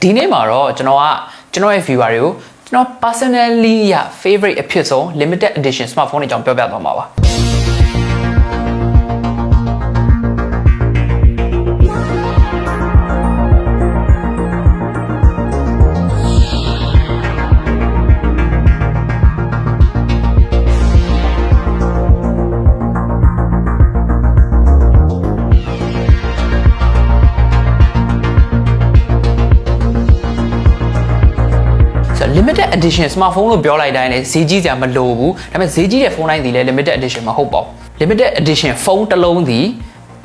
ဒီနေ့မှာတော့ကျွန်တော်ရဲ့ viewer တွေကိုကျွန်တော် personally favorite အဖြစ်ဆုံး limited edition smartphone တွေအကြောင်းပြောပြသွားမှာပါ limited edition smartphone လို့ပြောလိုက်တိုင်းလည်းဈေးကြီးစရာမလိုဘူးဒါပေမဲ့ဈေးကြီးတဲ့ဖုန်းတိုင်းစီလည်း limited edition မဟုတ်ပါဘူး limited edition ဖုန်းတစ်လုံးစီ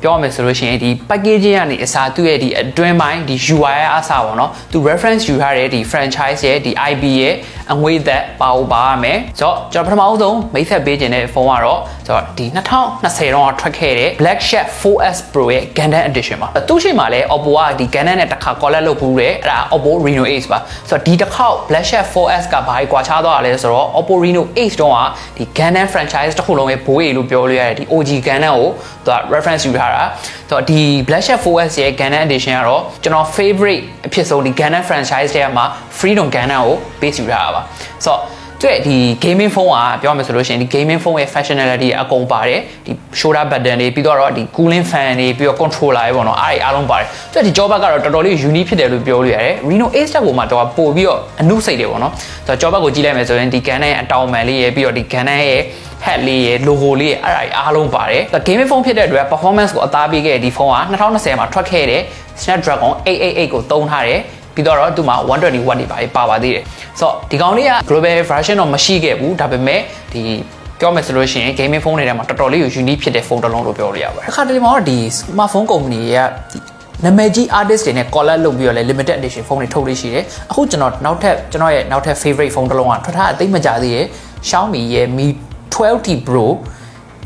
ပြောမယ်ဆိုလို့ရှိရင်ဒီ packaging ကနေအစားသူ့ရဲ့ဒီအတွင်းပိုင်းဒီ UI ရဲ့အစားပေါ့နော်သူ reference ယူထားတဲ့ဒီ franchise ရဲ့ဒီ IP ရဲ့အငွေသက်ပါရမယ်ဆိုတော့ကျွန်တော်ပထမဆုံးမိတ်ဆက်ပေးခြင်းတဲ့ဖုန်းကတော့ဆိုတော့ဒီ2020တော့ထွက်ခဲ့တဲ့ Black Shark 4S Pro ရဲ့ Gundam Edition ပါသူ့ရှိမှာလည်း Oppo ကဒီ Gundam နဲ့တစ်ခါ collab လုပ်ဘူးတဲ့အဲ့ဒါ Oppo Reno 8 ပါဆိုတော့ဒီတစ်ခေါက် Black Shark 4S ကဘာကွာခြားသွားတာလဲဆိုတော့ Oppo Reno 8 တော့ကဒီ Gundam franchise တစ်ခုလုံးရဲ့ဘိုးရည်လို့ပြောလို့ရတယ်ဒီ OG Gundam ကိုသူက reference ယူထားတာဆိုတော့ဒီ Black Shark 4S ရဲ့ Gundam Edition ကတော့ကျွန်တော် favorite အဖြစ်ဆုံးဒီ Gundam franchise ထဲမှာ Freedom Gundam ကို base ယူထားတာပါဆိုတော့တဲ့ဒီ gaming phone ကပြောမယ်ဆိုလို့ရှိရင်ဒီ gaming phone ရဲ့ functionality အကုန်ပါတယ်ဒီ shoulder button တွေပြီးတော့ဒီ cooling fan တွေပြီးတော့ controller တွေပေါ့နော်အားလုံးပါတယ်တဲ့ဒီ jaw bag ကတော့တော်တော်လေး unique ဖြစ်တယ်လို့ပြောလို့ရတယ် Reno 8 step ကိုမှတော့ပို့ပြီးတော့အနုစိတ်တယ်ပေါ့နော်ဆိုတော့ jaw bag ကိုကြည့်လိုက်မယ်ဆိုရင်ဒီ Gundam ရဲ့အတောင်ပံလေးရဲ့ပြီးတော့ဒီ Gundam ရဲ့ head လေးရဲ့ logo လေးရဲ့အဲ့ဒါအားလုံးပါတယ်ဆိုတော့ gaming phone ဖြစ်တဲ့အတွက် performance ကိုအသားပေးခဲ့တဲ့ဒီဖုန်းက2020မှာထွက်ခဲ့တဲ့ Snapdragon 888ကိုသုံးထားတယ်ပြီးတော့သူမှာ120 watt တွေပါသေးတယ်ဆိုတော့ဒီကောင်လေးက global version တော့မရှိခဲ့ဘူးဒါပေမဲ့ဒီပြောမယ်ဆိုလို့ရှိရင် gaming phone တွေထဲမှာတော်တော်လေး unique ဖြစ်တဲ့ဖုန်းတစ်လုံးလို့ပြောလို့ရပါတယ်အခါတလေမှာတော့ဒီ smartphone company ရဲ့နာမည်ကြီး artist တွေနဲ့ collab လုပ်ပြီးတော့လဲ limited edition ဖုန်းတွေထုတ်လို့ရှိတယ်အခုကျွန်တော်နောက်ထပ် favorite ဖုန်းတစ်လုံးကထွက်ထားအသိမကြသေးရဲ့ Xiaomi ရဲ့ Mi 12T Pro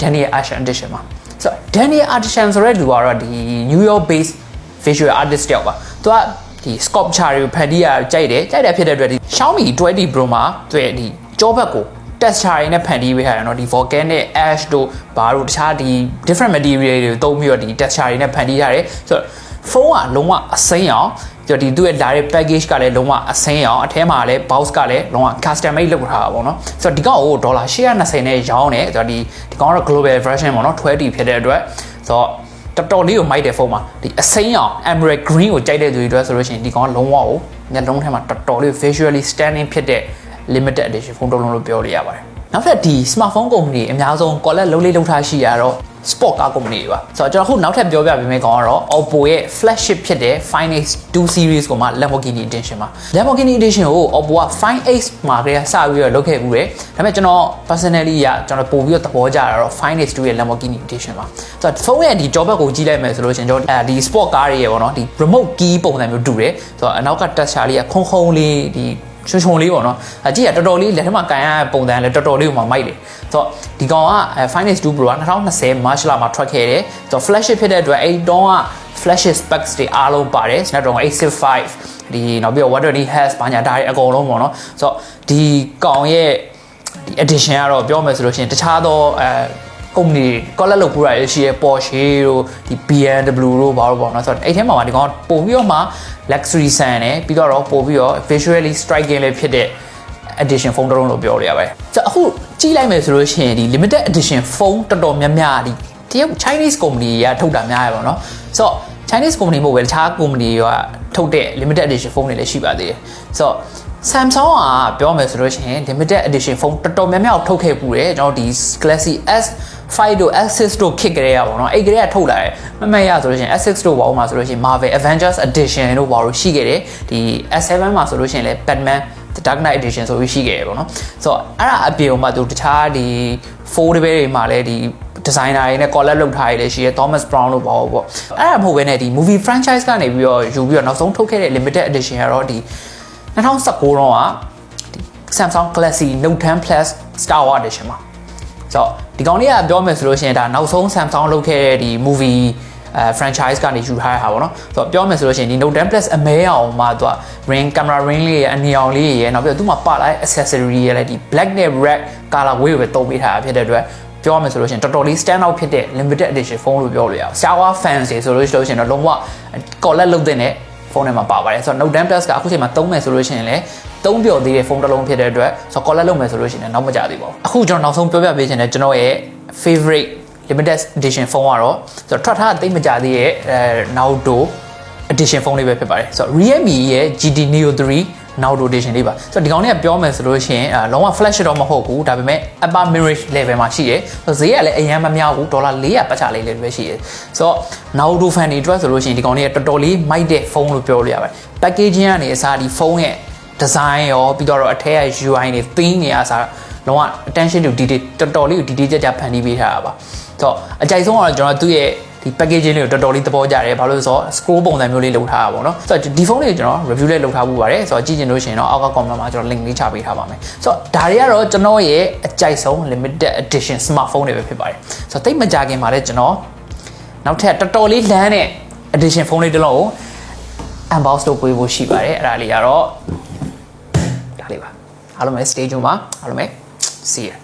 Daniel Ashen Edition ပါဆိုတော့ Daniel Ashen ဆိုတဲ့လူကတော့ဒီ New York based visual artist တယောက်ပါသူကဒီ sculpture တွေဖန်တီးရကြိုက်တယ်ဖြစ်တဲ့အတွက်ဒီ Xiaomi 20 Pro မှာသူရဲ့ဒီကြောဘက်ကို texture တွေနဲ့ဖန်တီးပေးထားတယ်เนาะဒီ volcanic ash တို့ဘာတို့တခြားဒီ different material တွေသုံးပြီးတော့ဒီ texture တွေနဲ့ဖန်တီးထားတယ်ဆိုတော့ဖုန်းကလုံးဝအစိမ်းအောင်ပြီးတော့ဒီသူ့ရဲ့ direct package ကလည်းလုံးဝအစိမ်းအောင်အထဲမှာလည်း box ကလည်းလုံးဝ custom made လုပ်ထားတာပေါ့เนาะဆိုတော့ဒီကောင်ကိုဒေါ်လာ820နဲ့ရောင်းတယ်ဆိုတော့ဒီကောင်ကတော့ global version ပေါ့เนาะ20ဖြစ်တဲ့အတွက်ဆိုတော့တော်တော်လေးကိုမိုက်တဲ့ဖုန်းမှာဒီအစိမ်းအောင် emerald green ကိုကြိုက်တဲ့သူတွေအတွက်ဆိုလို့ရှိရင်ဒီကောင်ကလုံးဝကိုမျက်လုံးထဲမှာတော်တော်လေး visually stunning ဖြစ်တဲ့ limited edition ဖုန်းတစ်လုံးလို့ပြောလို့ရပါတယ်နောက်ထပ်ဒီ smartphone company အများဆုံး collab လုပ်ထားရှိရတော့ sport car company တွေပါဆိုတော့ကျွန်တော်ခုနောက်ထပ်ပြောပြပေးမယ့်ကောင်ကတော့ Oppo ရဲ့ flagship ဖြစ်တဲ့ Find X 2 series ကိုမှ Lamborghini edition ပါ Lamborghini edition ကို Oppo က Find X မှာကစပြီးတော့လုပ်ခဲ့ဘူးတယ်ဒါပေမဲ့ကျွန်တော် personally ကျွန်တော်ပို့ပြီးတော့သဘောကျတာတော့ Find X 2ရဲ့ Lamborghini edition ပါဆိုတော့ဖုန်းရဲ့ဒီ jaw bag ကိုကြည့်လိုက်မယ်ဆိုလို့ရှင်ကျွန်တော်ဒီ sport car တွေရေပေါ့နော်ဒီ remote key ပုံစံမျိုးတူတယ်ဆိုတော့အနောက်က texture လေးကခုံလေးဒီချုံလေးပေါ့နော်အကြည့်ရတော်တော်လေးလက်ထမကန်ရပုံစံလည်းတော်တော်လေးကိုမှမိုက်တယ်ဆိုတော့ဒီကောင်က Find X 2 Pro က2020 March လမှာထွက်ခဲ့တယ်ဆိုတော့ flagship ဖြစ်တဲ့အတွက်အဲ့တုန်းက flagship specs တွေအားလုံးပါတယ် Snapdragon 865ဒီနောက်ပြီးတော့ 120Hz ဘာညာဒါတွေအကုန်လုံးပေါ့နော်ဆိုတော့ဒီကောင်ရဲ့ဒီ edition ကတော့ပြောမယ်ဆိုလို့ရှိရင်တခြားသောကုမ္ပဏီ collab လုပ်ပူရရှိရဲ့ Porsche တို့ဒီ BMW တို့ဘာလို့ပေါ့နော်ဆိုတော့အဲ့ထဲမှာဒီကောင်ပို့ပြီးတော့မှ luxury ဆန်တယ်ပြီးတော့ပို့ပြီးတော့ visually striking လေးဖြစ်တဲ့ edition ဖုန်းတစ်လုံးလို့ပြောလို့ရပါတယ်ဆိုတော့အခုကြည့်လိုက်မယ်ဆိုလို့ရှိရင်ဒီ limited edition ဖုန်းတော်တော်များများဒီတရုတ် Chinese company ကထုတ်တာများရပါတော့ဆိုတော့ Chinese company မဟုတ်ပဲတခြား company ကထုတ်တဲ့ limited edition ဖုန်းတွေလည်းရှိပါသေးတယ်ဆိုတော့ Samsung ကပြောမယ်ဆိုလို့ရှိရင် limited edition ဖုန်းတော်တော်များများထုတ်ခဲ့ပူတယ်ကျွန်တော်ဒီ Galaxy S5 တို့ S6 တို့ခစ်ကြရပါတော့အဲ့ကြရထုတ်လာတယ်မမရဆိုလို့ရှိရင် S6 တို့ဘာလို့မှာဆိုလို့ရှိရင် Marvel Avengers Edition တို့ဘာလို့ရှိခဲ့တယ်ဒီ S7 မှာဆိုလို့ရှိရင်လည်း Batman The Dark Knight Edition ဆိုပြီးရှိခဲ့တယ်ပေါ့နော်ဆိုတော့အဲ့ဒါအပြင်မှာသူတခြားဒီ foldable တွေမှာလည်းဒီ designer တွေနဲ့ collab လုပ်ထားရည်ရှိရ Thomas Brown တို့ပေါ့အဲ့ဒါမဟုတ်ဘဲနဲ့ဒီ movie franchise ကနေပြီးတော့ယူပြီးတော့နောက်ဆုံးထုတ်ခဲ့တဲ့ limited edition ကတော့ဒီ2019တော့ဒီ Samsung Galaxy Note 10 Plus Star Wars Edition ပါဆိုတော့ဒီကောင်လေးကပြောမယ်ဆိုလို့ရှိရင်ဒါနောက်ဆုံး Samsung လုပ်ခဲ့တဲ့ဒီ movie franchise ကနေယူထားရတာပေါ့နော်ဆိုတော့ပြောမယ်ဆိုလို့ရှိရင်ဒီ Note 10 Plus အမဲအောင်မှာသူက ring camera ring လေးရဲ့အနီအောင်လေးရဲ့နောက်ပြီးတော့သူ့မှာပါလာတဲ့ accessory ရဲ့လည်းဒီ black နဲ့ red color wave ကိုပဲသုံးပေးထားတာဖြစ်တဲ့အတွက်ပြောမယ်ဆိုလို့ရှိရင်တော်တော်လေး stand out ဖြစ်တဲ့ limited edition ဖုန်းလို့ပြောလို့ရအောင် Star Wars fans တွေဆိုလို့ရှိရင်တော့လုံးဝ collab လုပ်တဲ့ ဖုန်းထဲမှာပါပါတယ်ဆိုတော့ Note 10 Plus ကအခုချိန်မှာသုံးမယ်ဆိုလို့ရှိရင်လည်းသုံးပြော်သေးတဲ့ဖုန်းတစ်လုံးဖြစ်တဲ့အတွက်ဆိုတော့ collect လုပ်မယ်ဆိုလို့ရှိရင်နောက်မကြသေးပါဘူးအခုကျွန်တော်နောက်ဆုံးပြောပြပေးချင်တဲ့ကျွန်တော်ရဲ့ favorite limited edition ဖုန်းကတော့ဆိုတော့ထွက်ထားသိမကြသေးရဲ့Naruto edition ဖုန်းလေးပဲဖြစ်ပါတယ်ဆိုတော့ Realme ရဲ့ GT Neo 3 Naruto edition လေးပါဆိုတော့ဒီကောင်လေးကပြောမယ်ဆိုလို့ရှိရင်လုံးဝ flash တော့မဟုတ်ဘူးဒါပေမဲ့ upper mirage level မှာရှိတယ်ဆိုတော့ဈေးကလည်းအရင်မများဘူးဒေါ်လာ400ပတ်ချလေးလေးပဲရှိတယ်ဆိုတော့ Naruto fan တွေအတွက်ဆိုလို့ရှိရင်ဒီကောင်လေးကတော်တော်လေးမိုက်တဲ့ဖုန်းလို့ပြောလို့ရပါတယ် packaging ကနေအစားဒီဖုန်းရဲ့ design ရောပြီးတော့အထက်က UI တွေ theme တွေအစားလုံးဝ attention to detail တော်တော်လေးကို detail ကြဖန်တီးပေးထားတာပါဆိုတော့အကြိုက်ဆုံးကတော့ကျွန်တော်သူ့ရဲ့ဒီ packaging လေးကိုတော်တော်လေးသဘောကျတယ်ဘာလို့လဲဆိုတော့ scroll ပုံစံမျိုးလေးလုပ်ထားတာပေါ့နော်ဆိုတော့ဒီဖုန်းလေးကိုကျွန်တော် review လေးလုပ်ထားမှုပါတယ်ဆိုတော့ကြည့်ချင်လို့ရှိရင်တော့အောက်က comment မှာကျွန်တော် link လေးချပေးထားပါမယ်ဆိုတော့ဒါတွေကတော့ကျွန်တော်ရဲ့အကြိုက်ဆုံး limited edition smartphone တွေပဲဖြစ်ပါတယ်ဆိုတော့တိတ်မကြခင်မှာလည်းကျွန်တော်နောက်ထပ်တော်တော်လေးလမ်းတဲ့ edition ဖုန်းလေးတစ်လုံးကို unbox လုပ်ပေးဖို့ရှိပါတယ်အဲ့ဒါလေးကတော့ဒါလေးပါအားလုံးပဲ stay tuned ပါအားလုံးပဲ see you